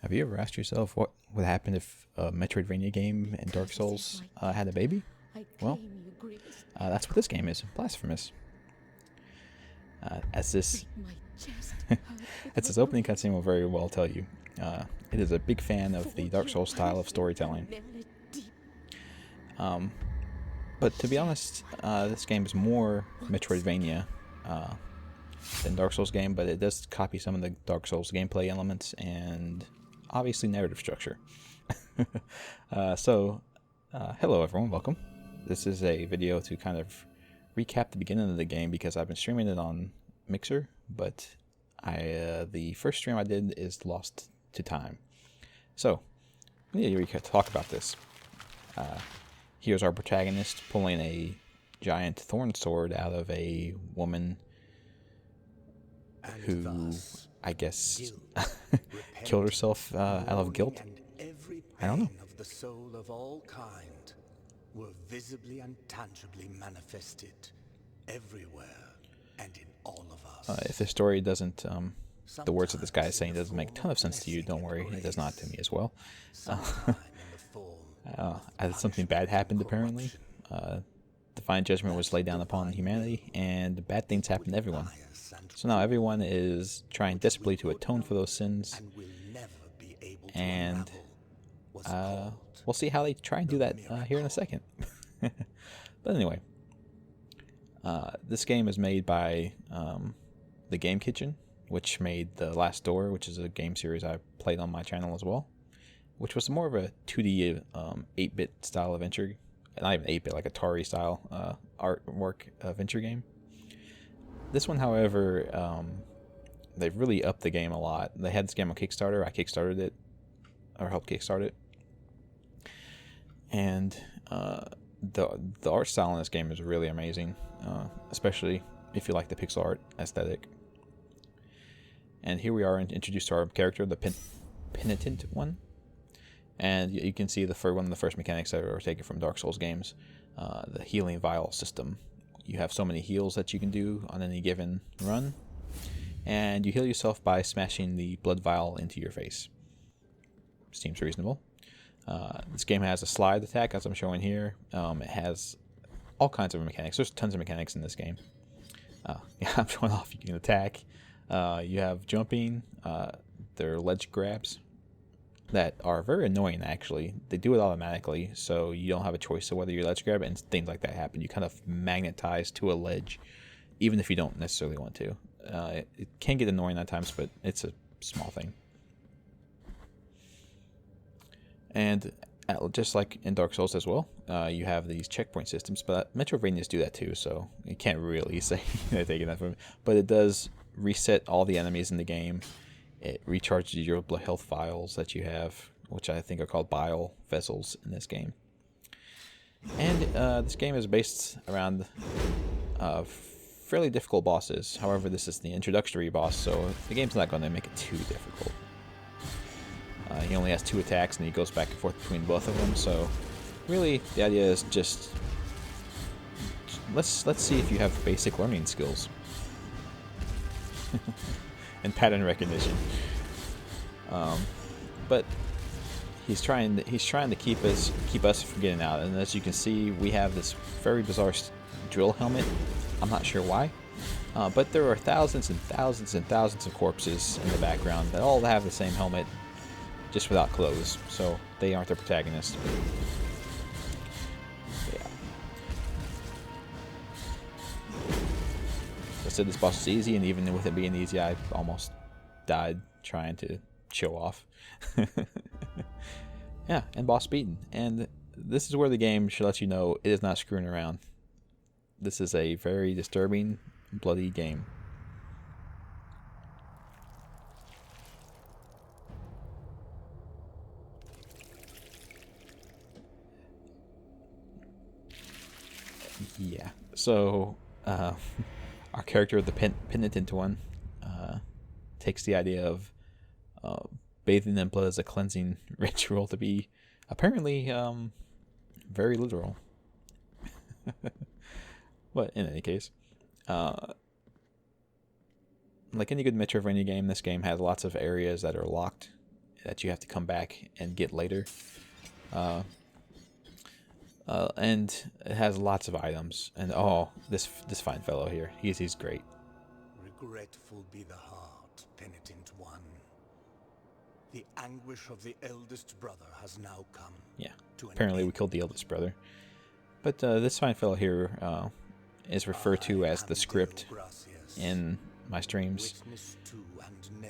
Have you ever asked yourself what would happen if a Metroidvania game in Dark Souls had a baby? Well, that's what this game is, Blasphemous. As this, as this opening cutscene will very well tell you, it is a big fan of the Dark Souls style of storytelling. But to be honest, this game is more Metroidvania than Dark Souls game, but it does copy some of the Dark Souls gameplay elements and obviously narrative structure. Hello everyone, welcome. This is a video to kind of recap the beginning of the game because I've been streaming it on Mixer, but the first stream I did is lost to time. So, we need to talk about this. Here's our protagonist pulling a giant thorn sword out of a woman who, I guess, killed herself out of guilt. I don't know. Of the soul of all kind were visibly and tangibly manifested everywhere and in all of us. If the story doesn't, the words that this guy is saying doesn't make a ton of sense to you, don't worry, it does not to me as well. Something bad happened apparently. Divine judgment was laid down upon humanity, and bad things happened to everyone. So now everyone is trying desperately to atone for those sins, and we'll see how they try and do that here in a second. But anyway, this game is made by the Game Kitchen, which made The Last Door, which is a game series I played on my channel as well, which was more of a 2D 8-bit style adventure, not even 8-bit, like Atari style artwork adventure game. This one, however, they've really upped the game a lot. They had this game on Kickstarter. I kickstarted it, or helped kickstart it. And the art style in this game is really amazing, especially if you like the pixel art aesthetic. And here we are introduced to our character, the penitent one. And you can see one of the first mechanics that were taken from Dark Souls games, the healing vial system. You have so many heals that you can do on any given run, and you heal yourself by smashing the blood vial into your face. Seems reasonable. This game has a slide attack, as I'm showing here. It has all kinds of mechanics. There's tons of mechanics in this game. I'm showing off. You can attack. You have jumping. There are ledge grabs that are very annoying, actually. They do it automatically, so you don't have a choice of whether you ledge grab, and things like that happen. You kind of magnetize to a ledge, even if you don't necessarily want to. It can get annoying at times, but it's a small thing. And just like in Dark Souls as well, you have these checkpoint systems, but Metroidvanias do that too, so you can't really say they're taking that from it. But it does reset all the enemies in the game. It recharges your blood health vials that you have, which I think are called bile vessels in this game. And this game is based around fairly difficult bosses. However, this is the introductory boss, so the game's not going to make it too difficult. He only has 2 attacks, and he goes back and forth between both of them. So, really, the idea is just let's see if you have basic learning skills and pattern recognition. But he's trying to keep us from getting out. And as you can see, we have this very bizarre drill helmet. I'm not sure why. But there are thousands and thousands and thousands of corpses in the background that all have the same helmet, just without clothes, so they aren't the protagonist. Yeah. I said this boss is easy, and even with it being easy, I almost died trying to show off. Yeah, and boss beaten. And this is where the game should let you know it is not screwing around. This is a very disturbing, bloody game. Yeah, so our character, the penitent one, takes the idea of bathing in blood as a cleansing ritual to be apparently very literal. But in any case, like any good Metroidvania game, this game has lots of areas that are locked that you have to come back and get later. And it has lots of items. And oh, this fine fellow here, he's great. Regretful be the heart, penitent one. The anguish of the eldest brother has now come. Yeah. To an Apparently, we end. killed the eldest brother. But this fine fellow here is referred to as the script in my streams,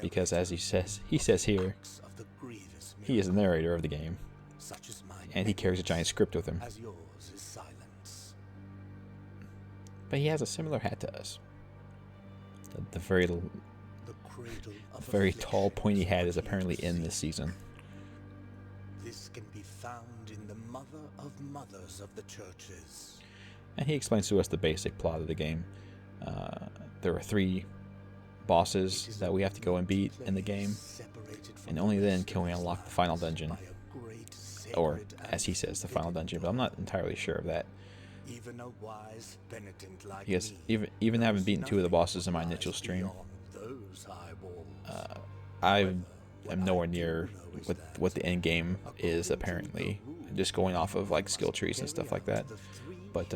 because as he says here, he is the narrator of the game, and he carries a giant script with him. As yours is silence. But he has a similar hat to us. The very tall, pointy hat is apparently in this season. This can be found in the mother of mothers of the churches. And he explains to us the basic plot of the game. There are 3 bosses that we have to go and beat in the game, and only then can we unlock the final dungeon. Or, as he says, the final dungeon, but I'm not entirely sure of that. Even a wise penitent like Because me, even having beaten 2 of the bosses in my initial stream, I am nowhere near what the end game is, apparently. Just going off of like skill trees and stuff like that. But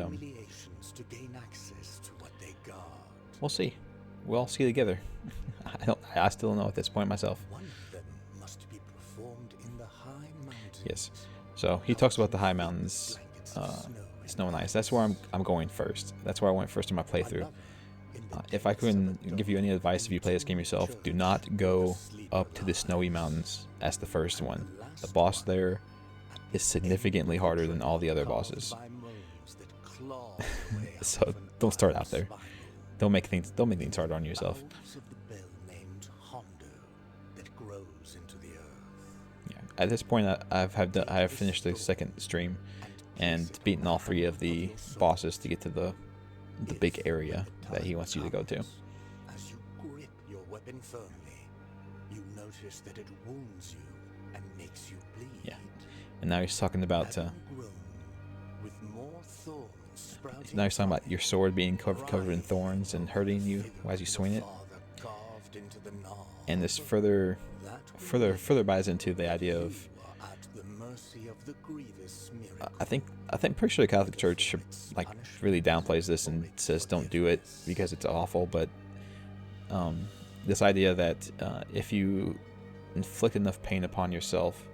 we'll see. We'll see together. I still don't know at this point myself. One of them must be performed in the high mountains. Yes. So he talks about the high mountains, snow and ice. That's where I'm going first. That's where I went first in my playthrough. If I couldn't give you any advice if you play this game yourself, do not go up to the snowy mountains as the first one. The boss there is significantly harder than all the other bosses. So don't start out there. Don't make things hard on yourself. Yeah. At this point, I have finished the second stream and beaten all 3 of the bosses to get to the big area that he wants you to go to. As you grip your weapon firmly, you notice that it wounds you and makes you bleed. Yeah. And now he's talking about with more thorns sprouting now he's talking about your sword being covered in thorns and hurting you as you swing it. And this further buys into the idea of I'm pretty sure the Catholic Church like really downplays this and says don't do it because it's awful, but this idea that if you inflict enough pain upon yourself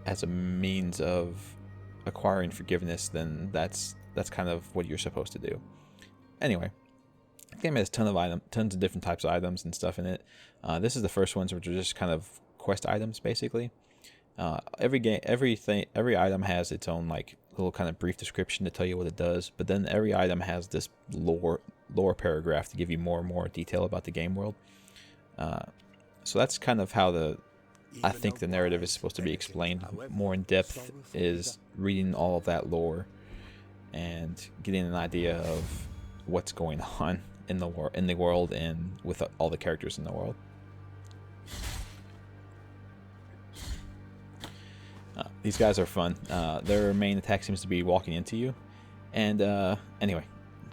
as a means of acquiring forgiveness, then that's kind of what you're supposed to do. Anyway, the game has tons of different types of items and stuff in it. This is the first ones, which are just kind of quest items, basically. Every item has its own like little kind of brief description to tell you what it does, but then every item has this lore paragraph to give you more and more detail about the game world. So that's kind of how I think the narrative is supposed to be explained more in depth, is reading all of that lore and getting an idea of what's going on in the world and with all the characters in the world. These guys are fun. Their main attack seems to be walking into you. And anyway,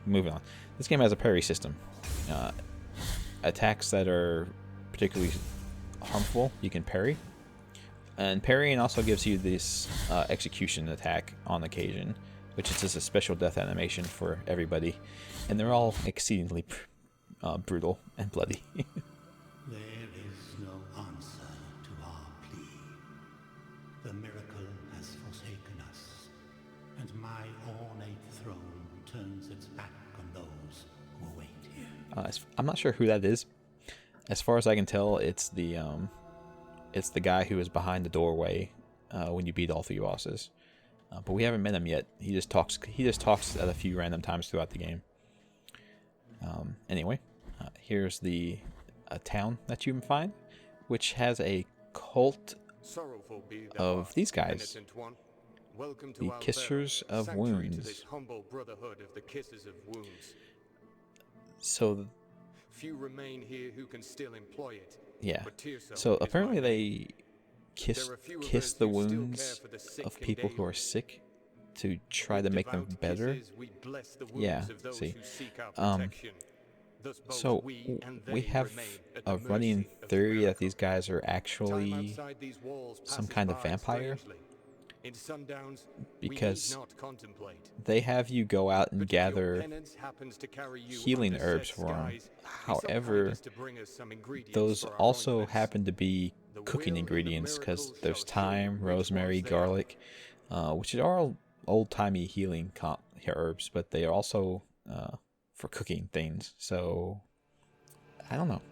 moving on. This game has a parry system. Attacks that are particularly harmful, you can parry. And parrying also gives you this execution attack on occasion, which is just a special death animation for everybody. And they're all exceedingly brutal and bloody. There is no answer to our plea. The miracle has forsaken us, and my ornate throne turns its back on those who await here. I'm not sure who that is. As far as I can tell, it's the guy who is behind the doorway when you beat all 3 bosses. But we haven't met him yet. He just talks at a few random times throughout the game. Anyway, here's the town that you can find, which has a cult of these guys, the Kissers of Wounds. So few remain here who can still employ it. Yeah. So apparently they kiss the wounds of people who are sick to try to make them better. Yeah. See. Thus both So and we they have remain at a the running mercy of the theory that miracle. these guys are Time actually outside these walls some passes kind of by vampire, strangely. In sundowns, we need because not contemplate. they have you go out and But if your gather penance happens to carry you healing under herbs set for them. skies, be so kind However, as to bring us some ingredients those for our also ointments. happen to be The cooking will in the ingredients, because miracle there's shall show thyme, which rosemary, ones they are. garlic, which are all old-timey healing herbs, but they are also for cooking things. So I don't know.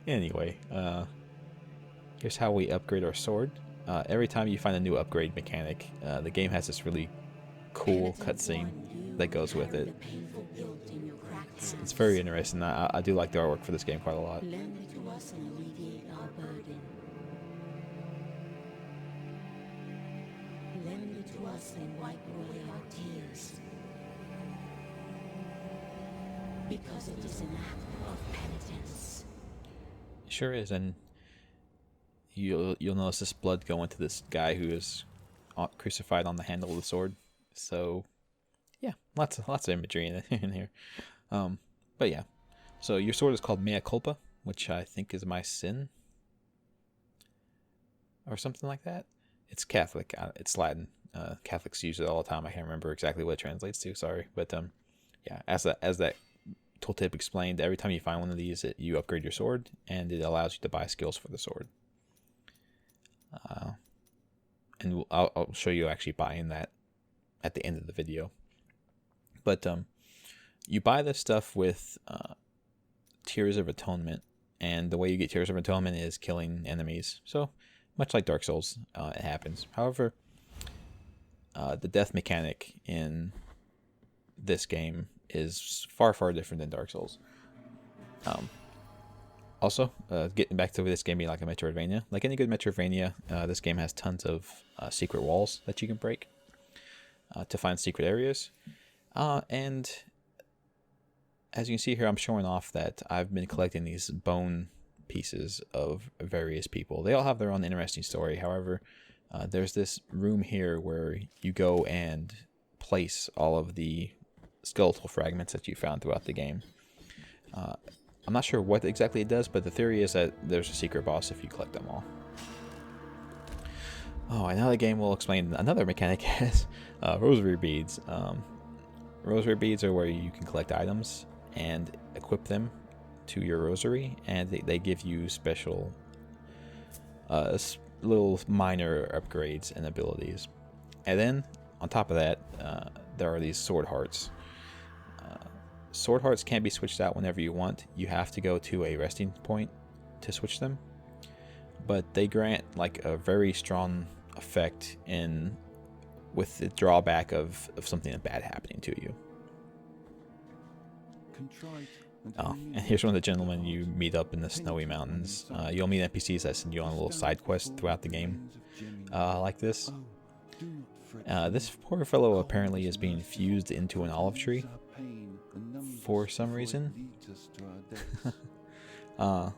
Anyway, here's how we upgrade our sword. Every time you find a new upgrade mechanic, the game has this really cool cutscene that goes with it. It's very interesting. I do like the artwork for this game quite a lot. Lend it to us and alleviate our burden. Lend it to us and wipe away our tears. Because it is an act of penitence. It sure is, and you'll notice this blood going to this guy who is crucified on the handle of the sword. So yeah, lots of imagery in here. But yeah, so your sword is called Mea Culpa, which I think is my sin, or something like that. It's Catholic. It's Latin. Catholics use it all the time. I can't remember exactly what it translates to. Sorry, but yeah, as that tooltip explained, every time you find one of these, you upgrade your sword, and it allows you to buy skills for the sword. And I'll show you actually buying that at the end of the video. But you buy this stuff with Tears of Atonement, and the way you get Tears of Atonement is killing enemies. So much like Dark Souls, it happens. However, the death mechanic in this game is far different than Dark Souls. Also, getting back to this game being like a Metroidvania, like any good Metroidvania, this game has tons of secret walls that you can break to find secret areas. And as you can see here, I'm showing off that I've been collecting these bone pieces of various people. They all have their own interesting story. However, there's this room here where you go and place all of the skeletal fragments that you found throughout the game. I'm not sure what exactly it does, but the theory is that there's a secret boss if you collect them all. Oh, I know the game will explain another mechanic as rosary beads. Rosary beads are where you can collect items and equip them to your rosary, and they give you special little minor upgrades and abilities. And then on top of that, there are these sword hearts. Sword hearts can be switched out whenever you want. You have to go to a resting point to switch them, but they grant like a very strong effect with the drawback of something bad happening to you. Oh, and here's one of the gentlemen you meet up in the snowy mountains. You'll meet NPCs that send you on little side quests throughout the game, like this. This poor fellow apparently is being fused into an olive tree for some reason. And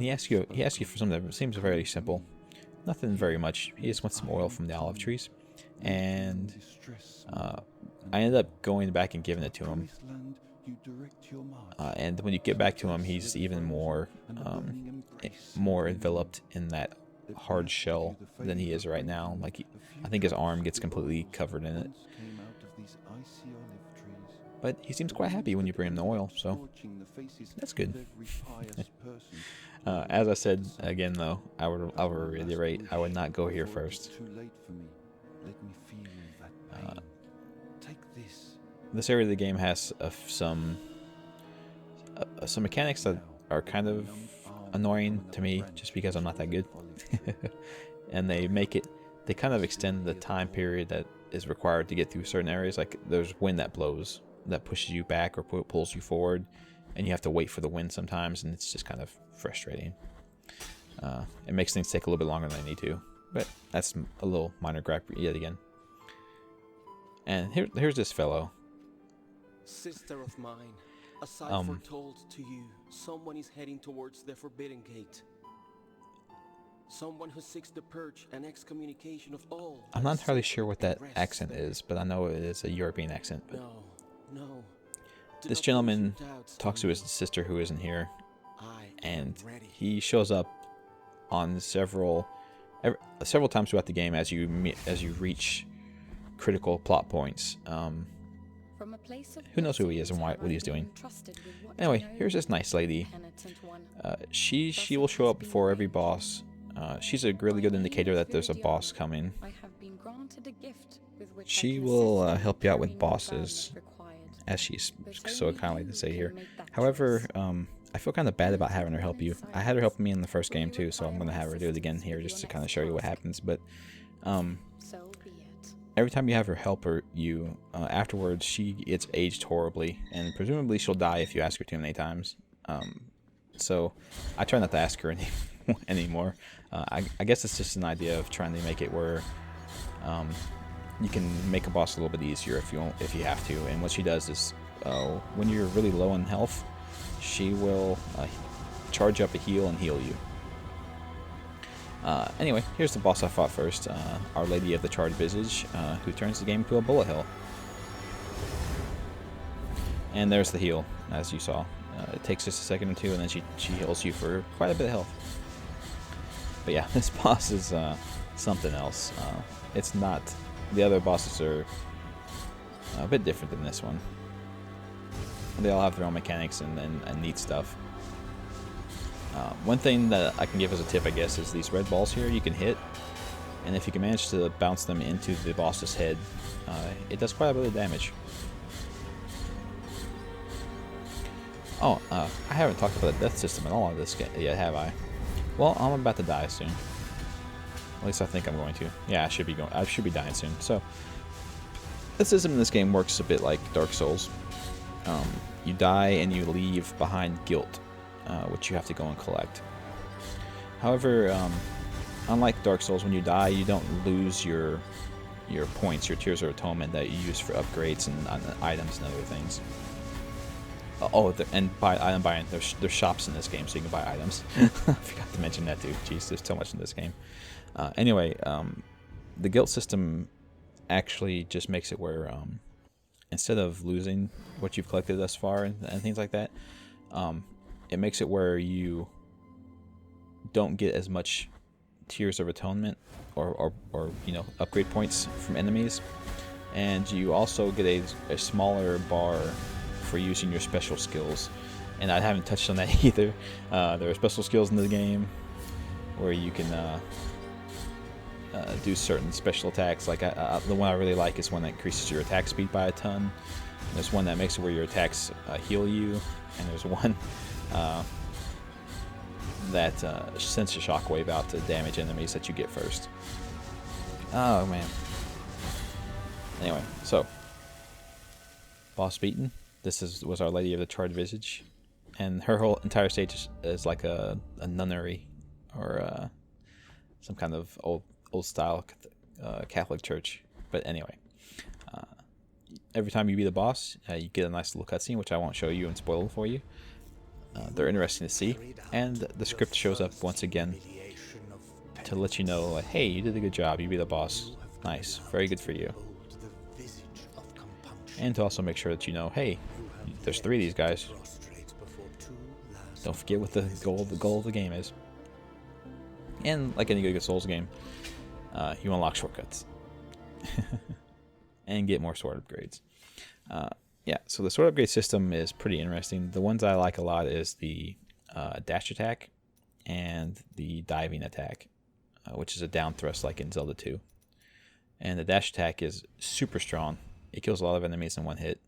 he asks you for something that seems very simple. Nothing very much. He just wants some oil from the olive trees. And I ended up going back and giving it to him. And when you get back to him, he's even more enveloped in that hard shell than he is right now. Like I think his arm gets completely covered in it. But he seems quite happy when you bring him the oil, so that's good. As I said again, though, I will reiterate, I would not go here first. This area of the game has some mechanics that are kind of annoying to me, just because I'm not that good. And they kind of extend the time period that is required to get through certain areas. Like there's wind that blows, that pushes you back or pulls you forward, and you have to wait for the wind sometimes, and it's just kind of frustrating. It makes things take a little bit longer than they need to, but that's a little minor gripe yet again. And here's this fellow. Sister of mine, as I foretold to you, someone is heading towards the Forbidden Gate. Someone who seeks the purge and excommunication of all. I'm not entirely sure what that accent is, but I know it is a European accent. But No. Do this not gentleman lose your doubts, talks to his Amigo. sister who isn't here, I and am ready. he shows up on several times throughout the game as you reach critical plot points. From a place of Who knows who he is and what he's doing? Anyway, here's this nice lady. She will show up before every boss. She's a really good indicator that there's a boss coming. She will help you out with bosses, as she's so kindly to say here. However, I feel kind of bad about having her help you. I had her help me in the first game too, so I'm going to have her do it again here just to kind of show you what happens. But every time you have her help you, afterwards she gets aged horribly, and presumably she'll die if you ask her too many times. So I try not to ask her anymore. I guess it's just an idea of trying to make it where you can make a boss a little bit easier if you have to. And what she does is, when you're really low in health, she will charge up a heal and heal you. Anyway, here's the boss I fought first, Our Lady of the Charred Visage, who turns the game into a bullet hell. And there's the heal, as you saw. It takes just a second or two, and then she heals you for quite a bit of health. But yeah, this boss is something else. It's not... The other bosses are a bit different than this one. They all have their own mechanics and neat stuff. One thing that I can give as a tip, I guess, is these red balls here you can hit, and if you can manage to bounce them into the boss's head, it does quite a bit of damage. Oh, I haven't talked about the death system at all in this game yet, have I? Well, I'm about to die soon. At least I think I'm going to. Yeah, I should be dying soon. So, the system in this game works a bit like Dark Souls. You die and you leave behind guilt, which you have to go and collect. However, unlike Dark Souls, when you die, you don't lose your points, your Tears of Atonement that you use for upgrades and items and other things. And buy item buying. There's shops in this game, so you can buy items. I forgot to mention that too. Jeez, there's so much in this game. Anyway, the guilt system actually just makes it where instead of losing what you've collected thus far and things like that, it makes it where you don't get as much Tears of Atonement or upgrade points from enemies, and you also get a smaller bar for using your special skills. And I haven't touched on that either. There are special skills in the game where you can do certain special attacks. Like the one I really like is one that increases your attack speed by a ton. There's one that makes it where your attacks heal you, and there's one that sends a shockwave out to damage enemies that you get first. Oh man. Anyway, so boss beaten. This was Our Lady of the Charred Visage, and her whole entire stage is like a nunnery or some kind of old style Catholic church. But anyway, every time you beat a boss, you get a nice little cutscene, which I won't show you and spoil for you. They're interesting to see, and the script shows up once again to let you know, like, hey, you did a good job, you beat a boss, nice, very good for you. And to also make sure that you know, hey, there's 3 of these guys. Don't forget what the goal of the game is. And like any good Souls game, you unlock shortcuts and get more sword upgrades. Yeah, so the sword upgrade system is pretty interesting. The ones I like a lot is the dash attack and the diving attack, which is a down thrust like in Zelda 2. And the dash attack is super strong. It kills a lot of enemies in one hit.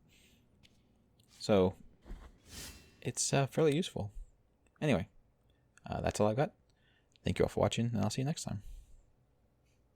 So it's fairly useful. Anyway, that's all I've got. Thank you all for watching, and I'll see you next time.